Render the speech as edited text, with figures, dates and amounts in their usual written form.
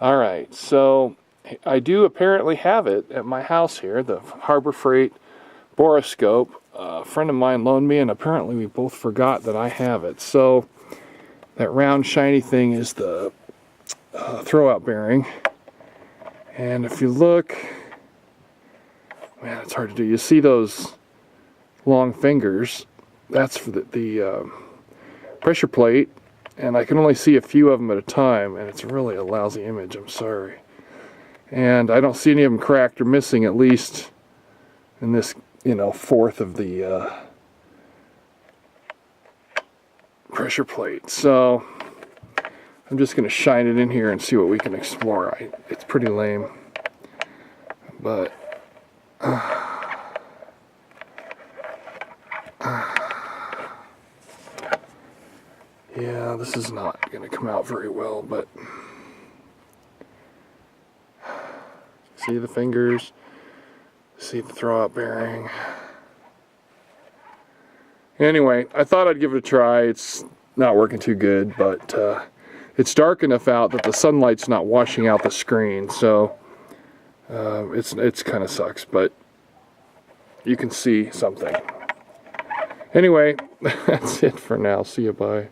Alright, so I do apparently have it at my house here, the Harbor Freight Boroscope. A friend of mine loaned me, and apparently we both forgot that I have it. So that round shiny thing is the throwout bearing. And if you look, man, it's hard to do. You see those long fingers? That's for the pressure plate. And I can only see a few of them at a time, and it's really a lousy image, I'm sorry. And I don't see any of them cracked or missing, at least in this, fourth of the pressure plate. So I'm just going to shine it in here and see what we can explore. It's pretty lame, but yeah, this is not going to come out very well, but see the fingers, see the throwout bearing. Anyway, I thought I'd give it a try. It's not working too good, but it's dark enough out that the sunlight's not washing out the screen, so it's kind of sucks, but you can see something. Anyway, that's it for now. See you, bye.